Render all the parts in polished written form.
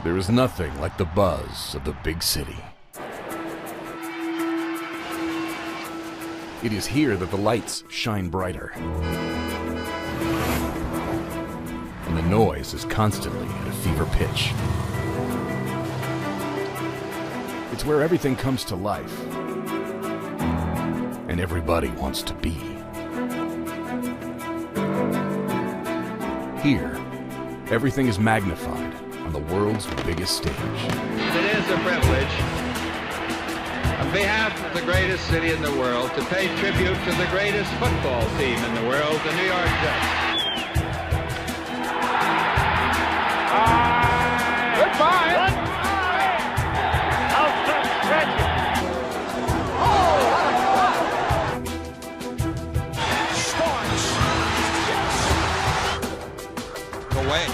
There is nothing like the buzz of the big city. It is here that the lights shine brighter. And the noise is constantly at a fever pitch. It's where everything comes to life. And everybody wants to be. Here, everything is magnified on the world's biggest stage. It is a privilege, on behalf of the greatest city in the world, to pay tribute to the greatest football team in the world, the New York Jets. Goodbye! Away.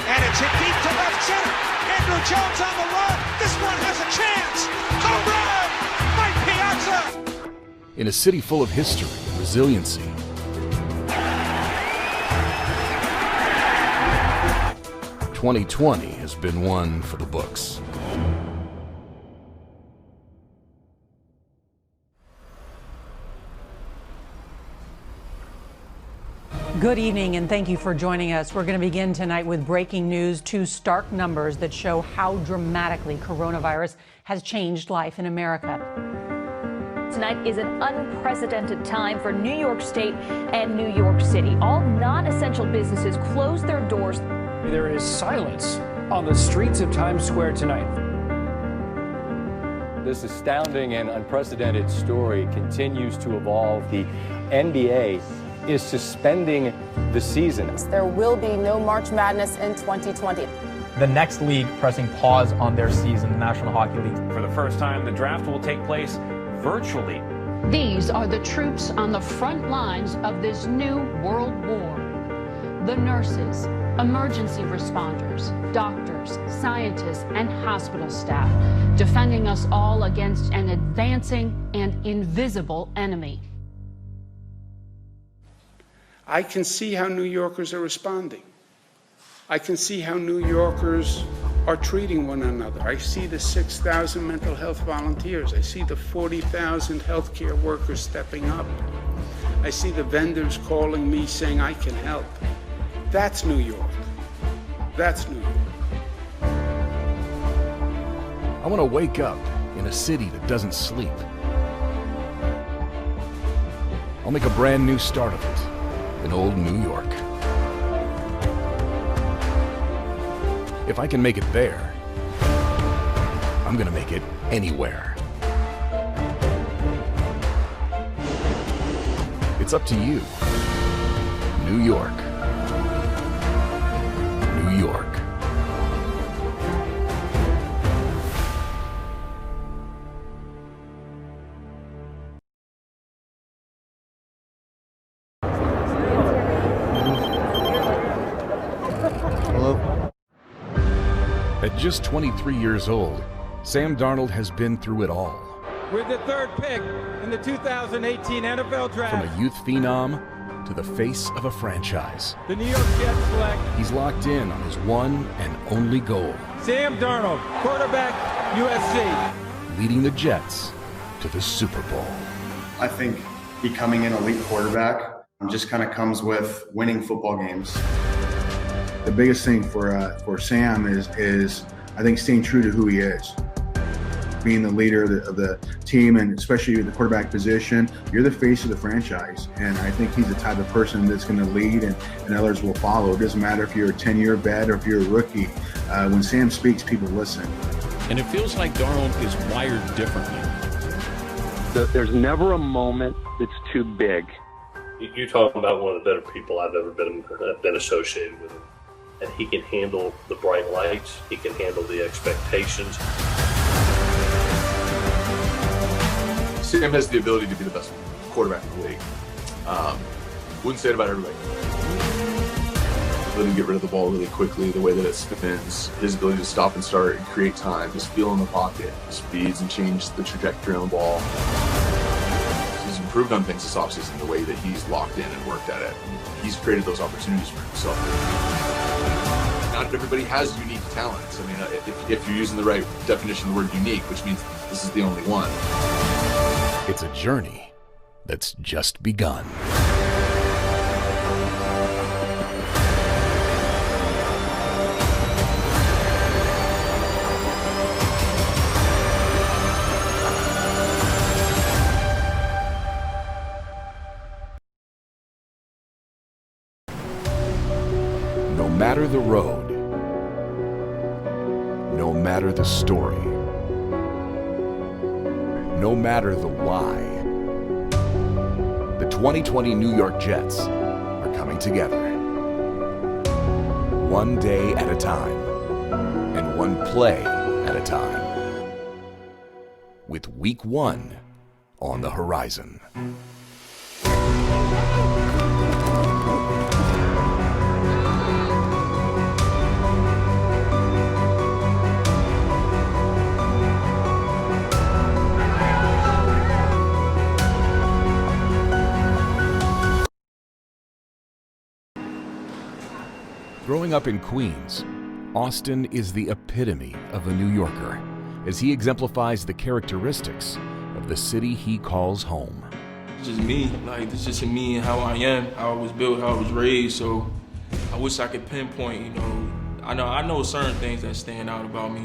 And it's hit deep to left center. Andrew Jones on the run. This one has a chance. Home run! Mike Piazza! In a city full of history and resiliency, 2020 has been one for the books. Good evening, and thank you for joining us. We're going to begin tonight with breaking news, two stark numbers that show how dramatically coronavirus has changed life in America. Tonight is an unprecedented time for New York State and New York City. All non-essential businesses closed their doors. There is silence on the streets of Times Square tonight. This astounding and unprecedented story continues to evolve. The NBA is suspending the season. There will be no March Madness in 2020. The next league pressing pause on their season, the National Hockey League. For the first time, the draft will take place virtually. These are the troops on the front lines of this new world war. The nurses, emergency responders, doctors, scientists, and hospital staff, defending us all against an advancing and invisible enemy. I can see how New Yorkers are responding. I can see how New Yorkers are treating one another. I see the 6,000 mental health volunteers. I see the 40,000 healthcare workers stepping up. I see the vendors calling me saying I can help. That's New York. That's New York. I want to wake up in a city that doesn't sleep. I'll make a brand new start of it in old New York. If I can make it there, I'm gonna make it anywhere. It's up to you. New York. New York. At just 23 years old, Sam Darnold has been through it all. With the third pick in the 2018 NFL Draft. From a youth phenom to the face of a franchise. The New York Jets select. He's locked in on his one and only goal. Sam Darnold, quarterback, USC. Leading the Jets to the Super Bowl. I think becoming an elite quarterback just kind of comes with winning football games. The biggest thing for Sam is I think staying true to who he is. Being the leader of the team, and especially the quarterback position, you're the face of the franchise. And I think he's the type of person that's going to lead and others will follow. It doesn't matter if you're a 10-year vet or if you're a rookie. When Sam speaks, people listen. And it feels like Darnold is wired differently. There's never a moment that's too big. You're talking about one of the better people I've ever been associated with him. And he can handle the bright lights. He can handle the expectations. Sam has the ability to be the best quarterback in the league. Wouldn't say it about everybody. Let him get rid of the ball really quickly, the way that it spins, his ability to stop and start and create time, his feel in the pocket, speeds and change the trajectory on the ball. He's improved on things this offseason, the way that he's locked in and worked at it. He's created those opportunities for himself. Not everybody has unique talents. I mean, if you're using the right definition of the word unique, which means this is the only one. It's a journey that's just begun. No matter the road, no matter the story, no matter the why, the 2020 New York Jets are coming together. One day at a time, and one play at a time. With Week 1 on the horizon. Growing up in Queens, Austin is the epitome of a New Yorker, as he exemplifies the characteristics of the city he calls home. It's just me, like it's just me and how I am, how I was built, how I was raised. So I wish I could pinpoint, you know, I know certain things that stand out about me.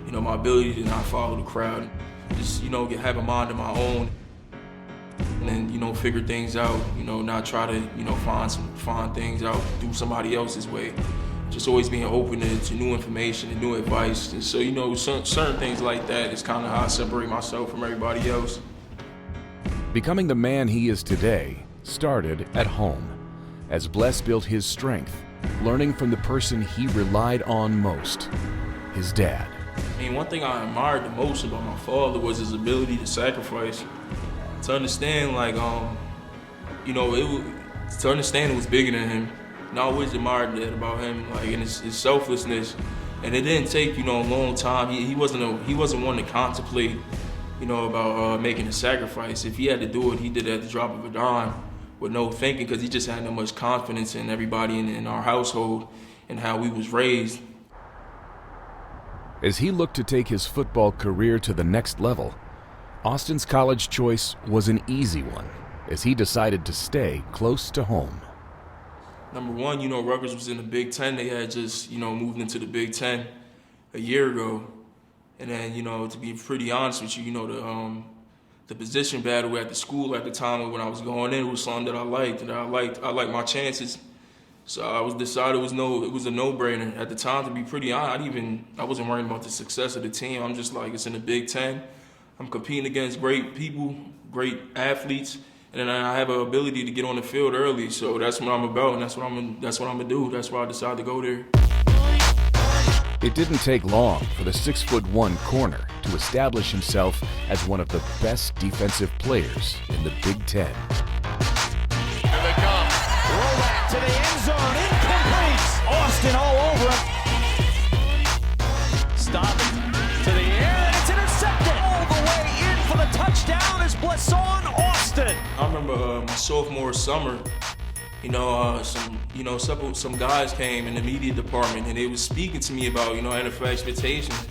You know, my ability to not follow the crowd, just, you know, have a mind of my own. And then, you know, figure things out, you know, not try to, you know, find things out through somebody else's way. Just always being open to new information and new advice. And so, you know, certain things like that is kind of how I separate myself from everybody else. Becoming the man he is today started at home, as Bless built his strength, learning from the person he relied on most, his dad. I mean, one thing I admired the most about my father was his ability to sacrifice. To understand, like, you know, to understand it was bigger than him. And I always admired that about him, like, and his selflessness. And it didn't take, you know, a long time. He wasn't one to contemplate, you know, about making a sacrifice. If he had to do it, he did it at the drop of a dime with no thinking, because he just had no much confidence in everybody in our household and how we was raised. As he looked to take his football career to the next level, Austin's college choice was an easy one, as he decided to stay close to home. Number one, you know, Rutgers was in the Big Ten. They had just, you know, moved into the Big Ten a year ago. And then, you know, to be pretty honest with you, you know, the position battle at the school at the time when I was going in was something that I liked, and I liked my chances. So I decided it was a no-brainer. At the time, to be pretty honest, I wasn't worrying about the success of the team. I'm just like, it's in the Big Ten. I'm competing against great people, great athletes, and then I have an ability to get on the field early. So that's what I'm about, and that's what I'm gonna do. That's why I decided to go there. It didn't take long for the 6'1" corner to establish himself as one of the best defensive players in the Big Ten. Here they come. Roll that to the end zone. Incomplete. Austin all over him. Stop it to the air, and it's intercepted. All the way in for the touchdown is Blesson Austin. I remember my sophomore summer. You know, some guys came in the media department and they was speaking to me about, you know, NFL expectations.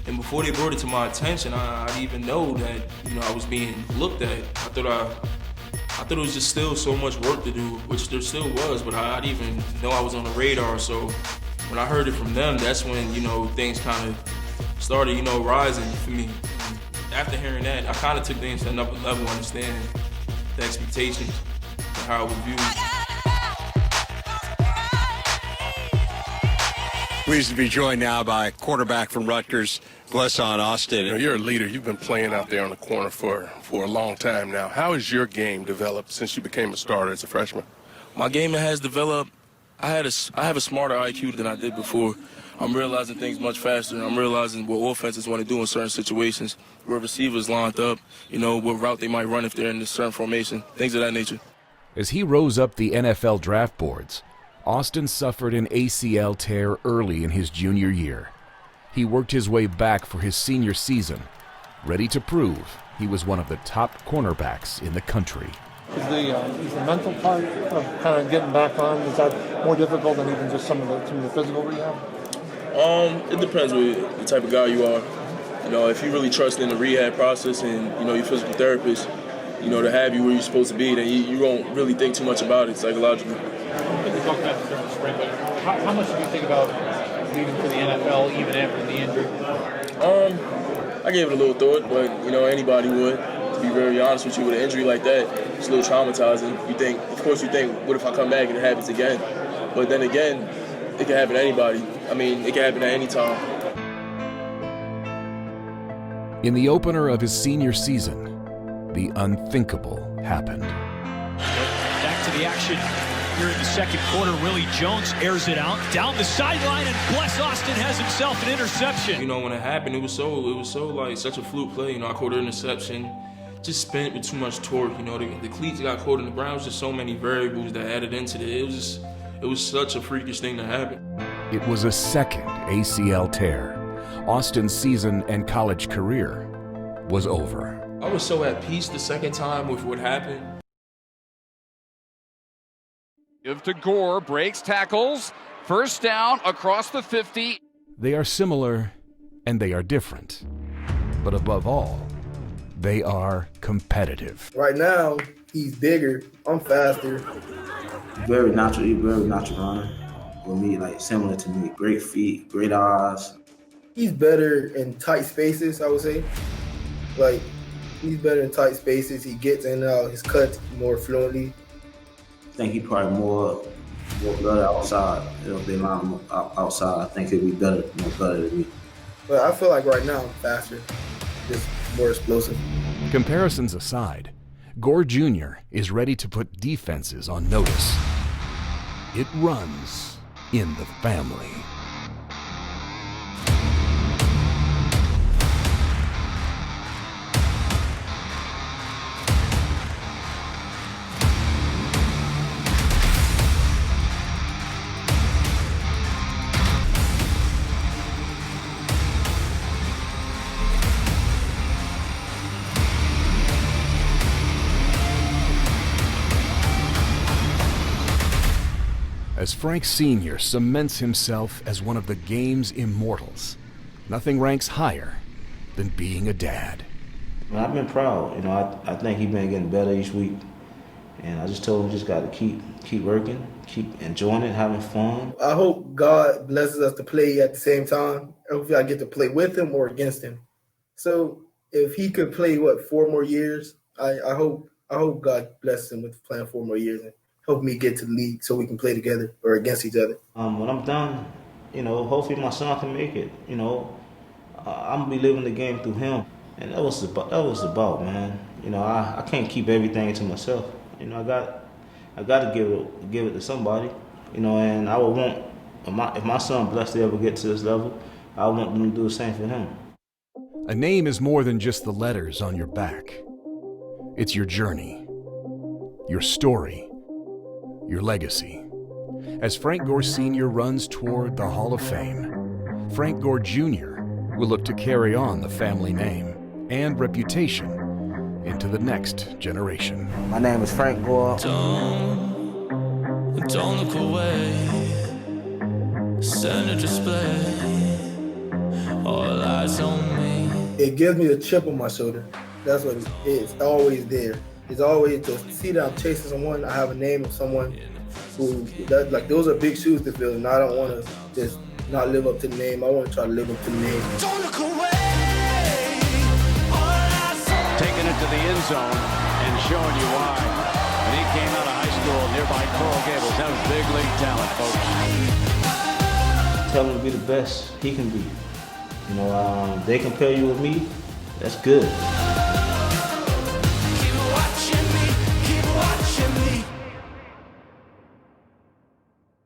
And before they brought it to my attention, I didn't even know that, you know, I was being looked at. I thought it was just still so much work to do, which there still was, but I didn't even know I was on the radar. So when I heard it from them, that's when, you know, things kind of started, you know, rising for me. And after hearing that, I kind of took things to another level, understanding the expectations and how it was viewed. Pleased to be joined now by quarterback from Rutgers, Blesson Austin. You know, you're a leader. You've been playing out there on the corner for a long time now. How has your game developed since you became a starter as a freshman? My game has developed. I have a smarter IQ than I did before. I'm realizing things much faster. I'm realizing what offenses want to do in certain situations, where receivers lined up, you know, what route they might run if they're in a certain formation, things of that nature. As he rose up the NFL draft boards, Austin suffered an ACL tear early in his junior year. He worked his way back for his senior season, ready to prove he was one of the top cornerbacks in the country. Is the mental part of kind of getting back on, is that more difficult than even just some of the physical rehab? It depends with the type of guy you are. You know, if you really trust in the rehab process and, you know, your physical therapist, you know, to have you where you're supposed to be, then you won't really think too much about it psychologically. We talked about this during the spring, but how much do you think about leaving for the NFL even after the injury? I gave it a little thought, but, you know, anybody would. To be very honest with you, with an injury like that, it's a little traumatizing. Of course you think, what if I come back and it happens again? But then again, it can happen to anybody. I mean, it can happen at any time. In the opener of his senior season, the unthinkable happened. Back to the action here in the second quarter. Willie Jones airs it out down the sideline, and Bless Austin has himself an interception. You know, when it happened, it was so like such a fluke play. You know, I caught an interception, just spent with too much torque. You know, the cleats got caught in the ground. It was just so many variables that added into it. It was such a freakish thing to happen. It was a second ACL tear. Austin's season and college career was over. I was so at peace the second time with what happened. Give to Gore, breaks tackles, first down across the 50. They are similar and they are different. But above all, they are competitive. Right now, he's bigger, I'm faster. Very natural runner. With me, like similar to me. Great feet, great eyes. He's better in tight spaces, I would say. Like, he's better in tight spaces. He gets in and out his cuts more fluently. I think he probably more better outside. If they line him up outside, I think he'll be more better than me. But I feel like right now I'm faster, just more explosive. Comparisons aside, Gore Jr. is ready to put defenses on notice. It runs in the family. As Frank Sr. cements himself as one of the game's immortals, nothing ranks higher than being a dad. Well, I've been proud. You know, I think he's been getting better each week. And I just told him just got to keep working, keep enjoying it, having fun. I hope God blesses us to play at the same time. Hopefully I get to play with him or against him. So if he could play, 4 more years, I hope God blesses him with playing 4 more years and help me get to the league so we can play together or against each other. When I'm done, you know, hopefully my son can make it. You know, I'm gonna be living the game through him, and that was about, man. You know, I can't keep everything to myself. You know, I got to give it to somebody. You know, and I would want if my son blessed to ever get to this level, I want them to do the same for him. A name is more than just the letters on your back. It's your journey, your story, your legacy. As Frank Gore Sr. runs toward the Hall of Fame, Frank Gore Jr. will look to carry on the family name and reputation into the next generation. My name is Frank Gore. Don't look away. Send a display. All eyes on me. It gives me a chip on my shoulder. That's what it is. It's always there. It's always to see that I'm chasing someone. I have a name of someone who, those are big shoes to fill, and I don't want to just not live up to the name. I want to try to live up to the name. Don't look away. Taking it to the end zone and showing you why. When he came out of high school nearby Coral Gables, that was big league talent, folks. Tell him to be the best he can be. You know, they compare you with me, that's good.